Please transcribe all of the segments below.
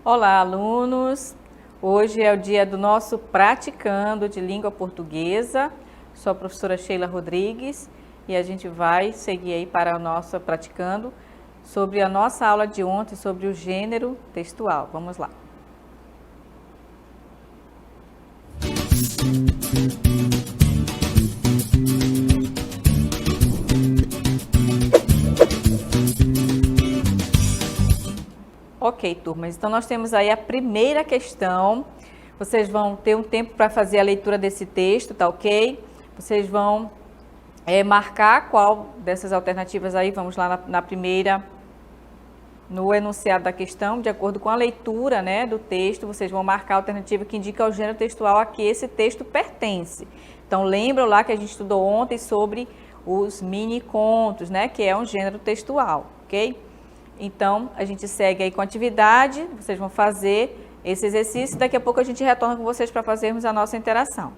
Olá, alunos! Hoje é o dia do nosso praticando de língua portuguesa. Sou a professora Sheila Rodrigues e a gente vai seguir aí para a nossa praticando sobre a nossa aula de ontem sobre o gênero textual. Vamos lá! Ok, turmas, então nós temos aí a primeira questão. Vocês vão ter um tempo para fazer a leitura desse texto, tá ok? Vocês vão marcar qual dessas alternativas aí, vamos lá na primeira, no enunciado da questão, de acordo com a leitura, né, do texto, vocês vão marcar a alternativa que indica o gênero textual a que esse texto pertence. Então, lembram lá que a gente estudou ontem sobre os mini contos, né, que é um gênero textual, ok? Então, a gente segue aí com a atividade, vocês vão fazer esse exercício e daqui a pouco a gente retorna com vocês para fazermos a nossa interação.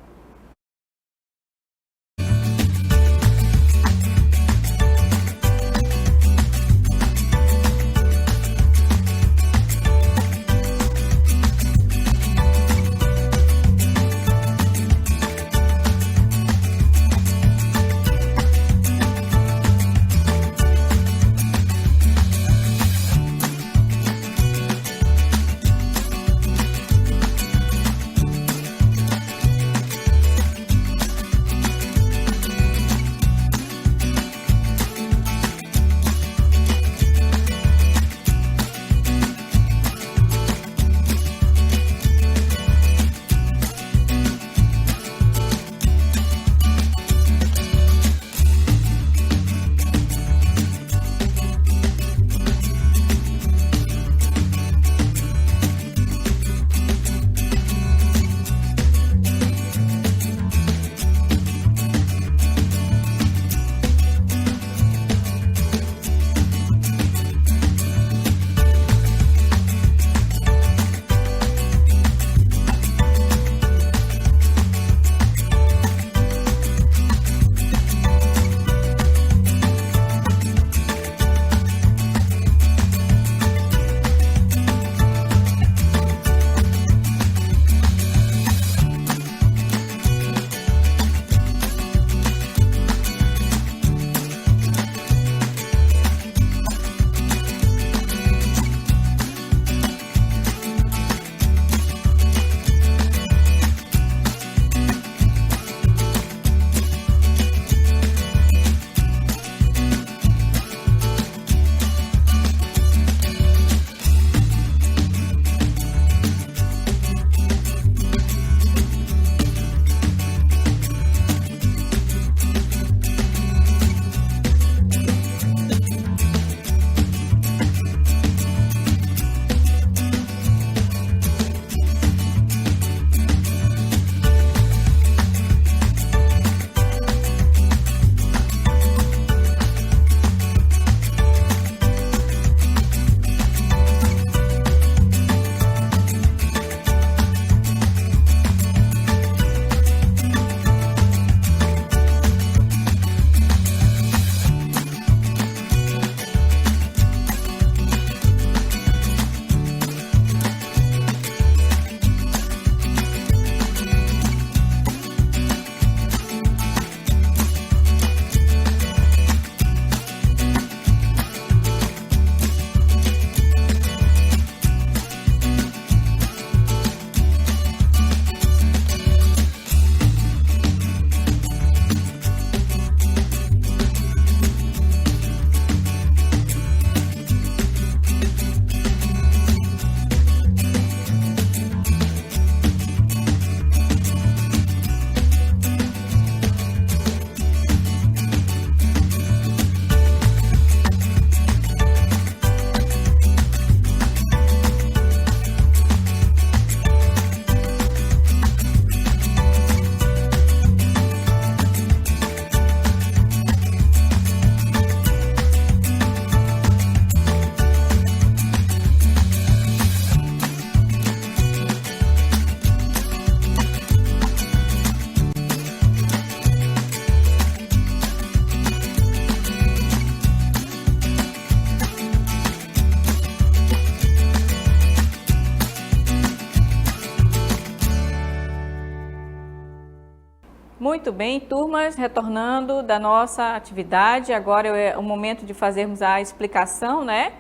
Muito bem, turmas, retornando da nossa atividade, agora é o momento de fazermos a explicação, né,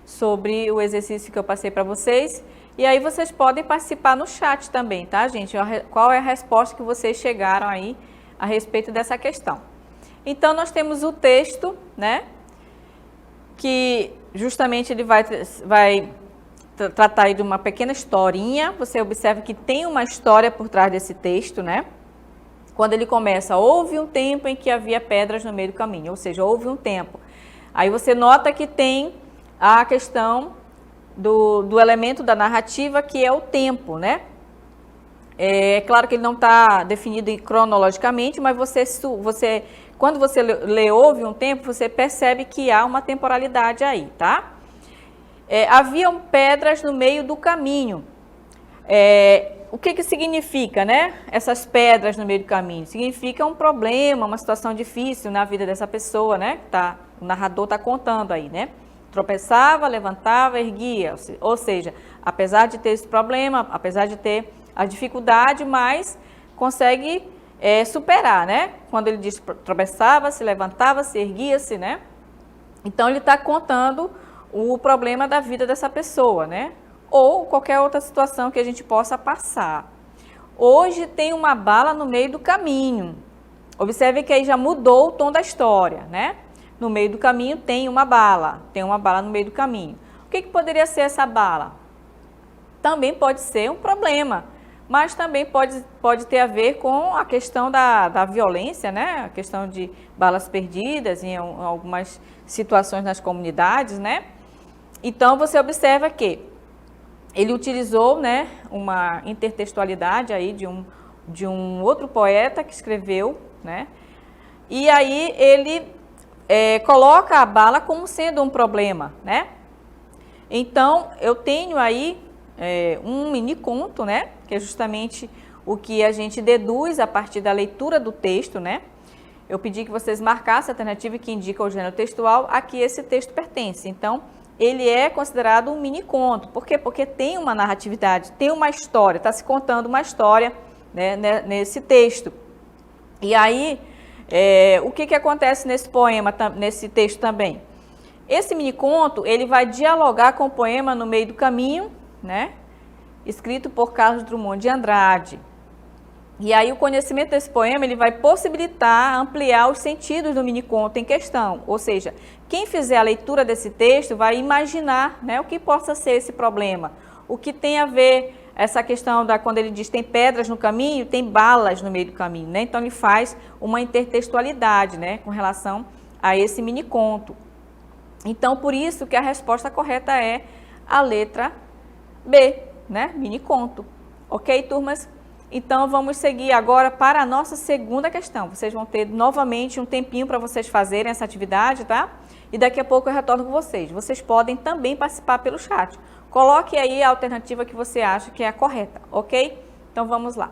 sobre o exercício que eu passei para vocês. E aí vocês podem participar no chat também, tá, gente? Qual é a resposta que vocês chegaram aí a respeito dessa questão? Então, nós temos o texto, né, que justamente ele vai tratar aí de uma pequena historinha. Você observa que tem uma história por trás desse texto, né? Quando ele começa, houve um tempo em que havia pedras no meio do caminho, ou seja, houve um tempo. Aí você nota que tem a questão do elemento da narrativa, que é o tempo, né? É claro que ele não está definido cronologicamente, mas quando você lê houve um tempo, você percebe que há uma temporalidade aí, tá? Haviam pedras no meio do caminho. O que significa, né? Essas pedras no meio do caminho? Significa um problema, uma situação difícil na vida dessa pessoa, né? O narrador está contando aí, né? Tropeçava, levantava, erguia. Ou seja, apesar de ter esse problema, apesar de ter a dificuldade, mas consegue superar, né? Quando ele diz tropeçava, se levantava, se erguia-se, né? Então, ele está contando o problema da vida dessa pessoa, né? Ou qualquer outra situação que a gente possa passar. Hoje tem uma bala no meio do caminho. Observe que aí já mudou o tom da história, né? No meio do caminho tem uma bala no meio do caminho. O que poderia ser essa bala? Também pode ser um problema, mas também pode ter a ver com a questão da violência, né? A questão de balas perdidas em algumas situações nas comunidades, né? Então, você observa que ele utilizou, né, uma intertextualidade aí de um outro poeta que escreveu, né? E aí ele coloca a bala como sendo um problema, né? Então, eu tenho aí um mini conto, né? Que é justamente o que a gente deduz a partir da leitura do texto, né? Eu pedi que vocês marcassem a alternativa que indica o gênero textual a que esse texto pertence. Então, ele é considerado um mini conto. Por quê? Porque tem uma narratividade, tem uma história, está se contando uma história, né, nesse texto. E aí, o que acontece nesse poema, nesse texto também? Esse mini conto, ele vai dialogar com o poema No Meio do Caminho, né, escrito por Carlos Drummond de Andrade. E aí o conhecimento desse poema ele vai possibilitar ampliar os sentidos do miniconto em questão. Ou seja, quem fizer a leitura desse texto vai imaginar, né, o que possa ser esse problema. O que tem a ver essa questão quando ele diz tem pedras no caminho, tem balas no meio do caminho, né? Então ele faz uma intertextualidade, né, com relação a esse miniconto. Então por isso que a resposta correta é a letra B, né, miniconto. Ok, turmas? Então, vamos seguir agora para a nossa segunda questão. Vocês vão ter novamente um tempinho para vocês fazerem essa atividade, tá? E daqui a pouco eu retorno com vocês. Vocês podem também participar pelo chat. Coloque aí a alternativa que você acha que é a correta, ok? Então, vamos lá.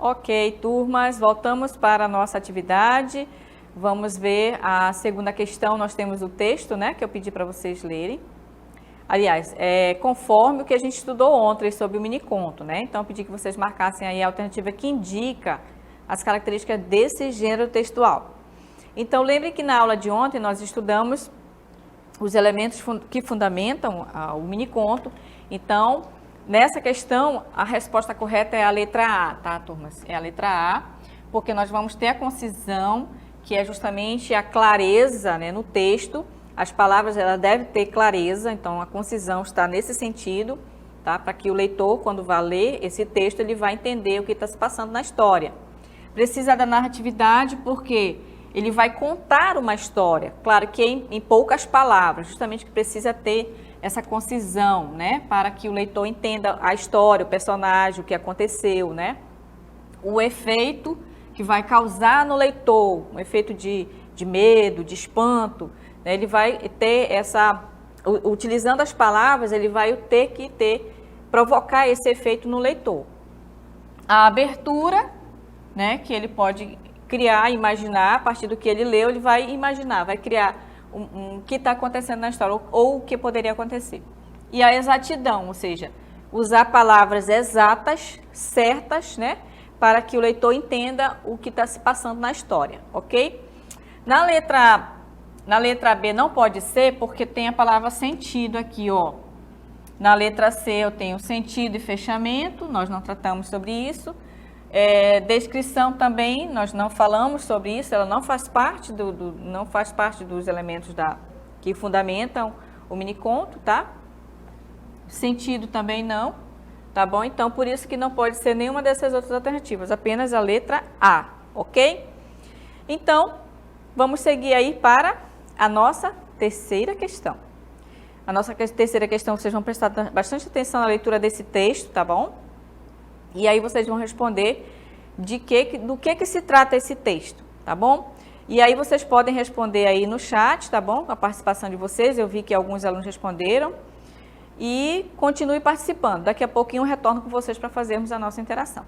Ok, turmas, voltamos para a nossa atividade. Vamos ver a segunda questão. Nós temos o texto, né, que eu pedi para vocês lerem. Aliás, conforme o que a gente estudou ontem sobre o miniconto, né? Então, eu pedi que vocês marcassem aí a alternativa que indica as características desse gênero textual. Então, lembre que na aula de ontem nós estudamos os elementos que fundamentam o miniconto. Então, nessa questão, a resposta correta é a letra A, tá, turmas? É a letra A, porque nós vamos ter a concisão, que é justamente a clareza, né, no texto. As palavras, ela deve ter clareza, então a concisão está nesse sentido, tá? Para que o leitor, quando vai ler esse texto, ele vai entender o que está se passando na história. Precisa da narratividade porque ele vai contar uma história, claro que em poucas palavras, justamente que precisa ter essa concisão, né? Para que o leitor entenda a história, o personagem, o que aconteceu, né? O efeito que vai causar no leitor, um efeito de medo, de espanto, né? Ele vai ter utilizando as palavras, ele vai ter que provocar esse efeito no leitor. A abertura, né? Que ele pode criar, imaginar, a partir do que ele leu, ele vai imaginar, vai criar o que está acontecendo na história, ou o que poderia acontecer. E a exatidão, ou seja, usar palavras exatas, certas, né? Para que o leitor entenda o que está se passando na história, ok? Na letra B não pode ser, porque tem a palavra sentido aqui, ó. Na letra C eu tenho sentido e fechamento, nós não tratamos sobre isso. Descrição também, nós não falamos sobre isso, ela não faz parte não faz parte dos elementos que fundamentam o miniconto, tá? Sentido também não, tá bom? Então, por isso que não pode ser nenhuma dessas outras alternativas, apenas a letra A, ok? Então, vamos seguir aí para a nossa terceira questão. A nossa terceira questão, vocês vão prestar bastante atenção na leitura desse texto, tá bom? E aí vocês vão responder do que se trata esse texto, tá bom? E aí vocês podem responder aí no chat, tá bom? Com a participação de vocês, eu vi que alguns alunos responderam. E continue participando. Daqui a pouquinho eu retorno com vocês para fazermos a nossa interação.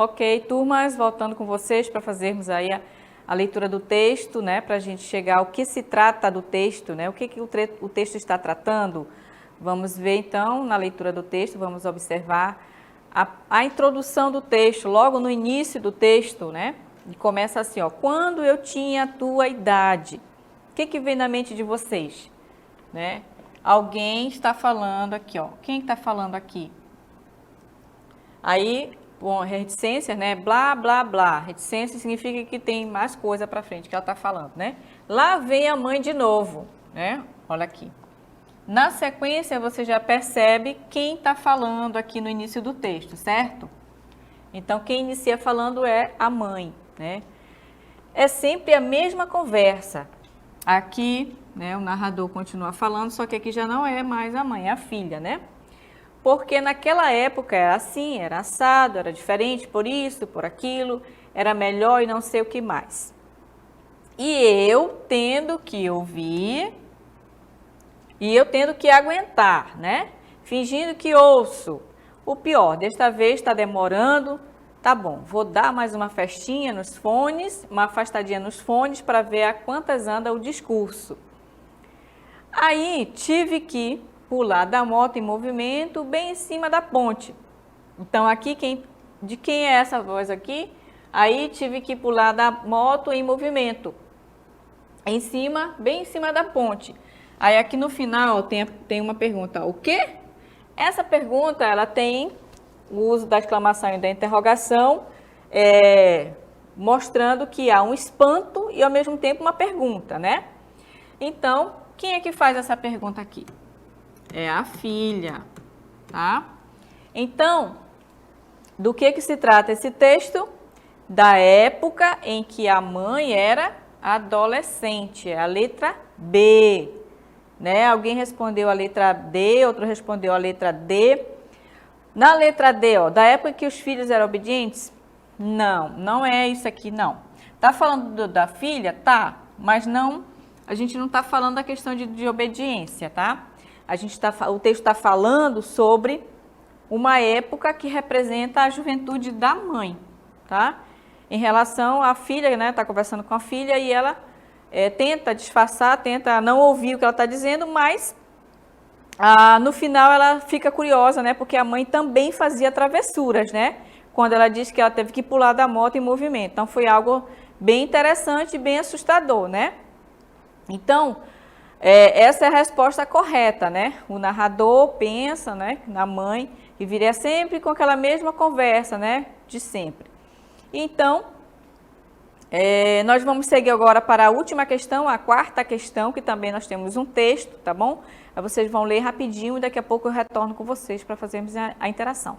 Ok, turmas, voltando com vocês para fazermos aí a leitura do texto, né? Para a gente chegar ao que se trata do texto, né? O que o texto está tratando. Vamos ver então na leitura do texto, vamos observar a introdução do texto, logo no início do texto, né? E começa assim, ó, quando eu tinha a tua idade. O que vem na mente de vocês, né? Alguém está falando aqui, ó. Quem está falando aqui? Aí, bom, reticência, né? Blá, blá, blá. Reticência significa que tem mais coisa para frente que ela está falando, né? Lá vem a mãe de novo, né? Olha aqui. Na sequência, você já percebe quem está falando aqui no início do texto, certo? Então, quem inicia falando é a mãe, né? É sempre a mesma conversa. Aqui, né, o narrador continua falando, só que aqui já não é mais a mãe, é a filha, né? Porque naquela época era assim, era assado, era diferente, por isso, por aquilo, era melhor e não sei o que mais. E eu tendo que ouvir e eu tendo que aguentar, né? Fingindo que ouço. O pior, desta vez está demorando, tá bom, vou dar mais uma festinha nos fones, uma afastadinha nos fones para ver a quantas anda o discurso. Aí tive que pular da moto em movimento bem em cima da ponte. Então aqui, de quem é essa voz aqui? Aí tive que pular da moto em movimento, bem em cima da ponte. Aí aqui no final tem uma pergunta, o quê? Essa pergunta, ela tem o uso da exclamação e da interrogação, mostrando que há um espanto e ao mesmo tempo uma pergunta, né? Então, quem é que faz essa pergunta aqui? É a filha, tá? Então, do que se trata esse texto? Da época em que a mãe era adolescente, é a letra B, né? Alguém respondeu a letra D, outro respondeu a letra D. Na letra D, ó, da época em que os filhos eram obedientes? Não, não é isso aqui, não. Tá falando da filha? Tá, mas não, a gente não tá falando da questão de obediência, tá? O texto está falando sobre uma época que representa a juventude da mãe, tá? Em relação à filha, né? Está conversando com a filha e ela tenta disfarçar, tenta não ouvir o que ela está dizendo, mas no final ela fica curiosa, né? Porque a mãe também fazia travessuras, né? Quando ela diz que ela teve que pular da moto em movimento. Então foi algo bem interessante e bem assustador, né? Então, essa é a resposta correta, né? O narrador pensa, né, na mãe e viria sempre com aquela mesma conversa, né, de sempre. Então, nós vamos seguir agora para a última questão, a quarta questão, que também nós temos um texto, tá bom? Aí vocês vão ler rapidinho e daqui a pouco eu retorno com vocês para fazermos a interação.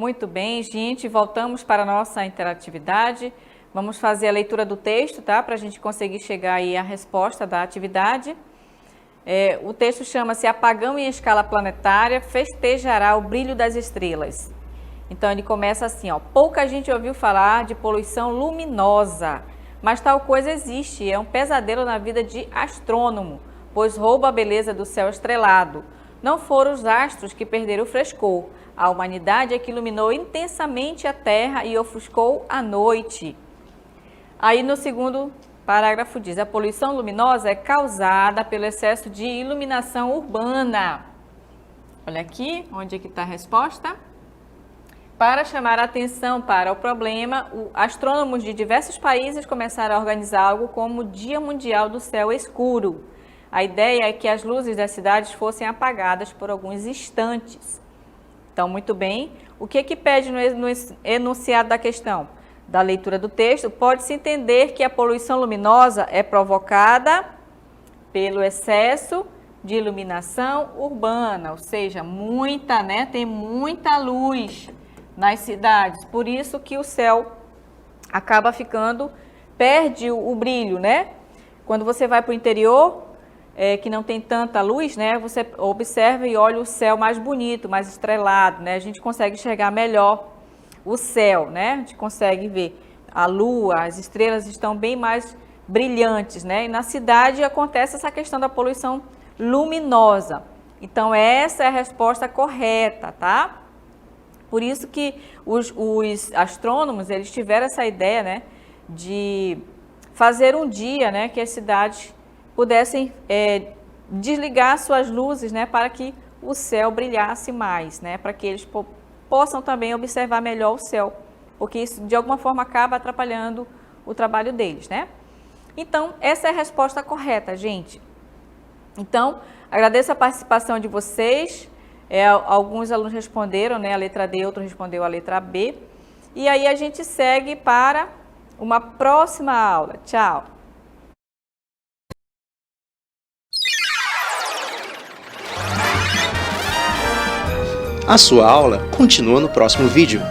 Muito bem, gente, voltamos para a nossa interatividade. Vamos fazer a leitura do texto, tá? Para a gente conseguir chegar aí à resposta da atividade. O texto chama-se Apagão em Escala Planetária festejará o brilho das estrelas. Então ele começa assim, ó. Pouca gente ouviu falar de poluição luminosa, mas tal coisa existe, é um pesadelo na vida de astrônomo, pois rouba a beleza do céu estrelado. Não foram os astros que perderam o frescor, a humanidade é que iluminou intensamente a Terra e ofuscou a noite. Aí no segundo parágrafo diz, a poluição luminosa é causada pelo excesso de iluminação urbana. Olha aqui, onde é que está a resposta? Para chamar a atenção para o problema, astrônomos de diversos países começaram a organizar algo como o Dia Mundial do Céu Escuro. A ideia é que as luzes das cidades fossem apagadas por alguns instantes. Então, muito bem. O que pede no enunciado da questão? Da leitura do texto, pode-se entender que a poluição luminosa é provocada pelo excesso de iluminação urbana, ou seja, tem muita luz nas cidades, por isso que o céu acaba perde o brilho, né? Quando você vai para o interior, que não tem tanta luz, né? Você observa e olha o céu mais bonito, mais estrelado, né? A gente consegue enxergar melhor o céu, né? A gente consegue ver a lua, as estrelas estão bem mais brilhantes, né? E na cidade acontece essa questão da poluição luminosa. Então essa é a resposta correta, tá? Por isso que os astrônomos, eles tiveram essa ideia, né, de fazer um dia, né, que as cidades pudessem desligar suas luzes, né, para que o céu brilhasse mais, né, para que eles possam também observar melhor o céu, porque isso de alguma forma acaba atrapalhando o trabalho deles, né? Então, essa é a resposta correta, gente. Então, agradeço a participação de vocês. Alguns alunos responderam, né, a letra D, outro respondeu a letra B. E aí a gente segue para uma próxima aula. Tchau! A sua aula continua no próximo vídeo.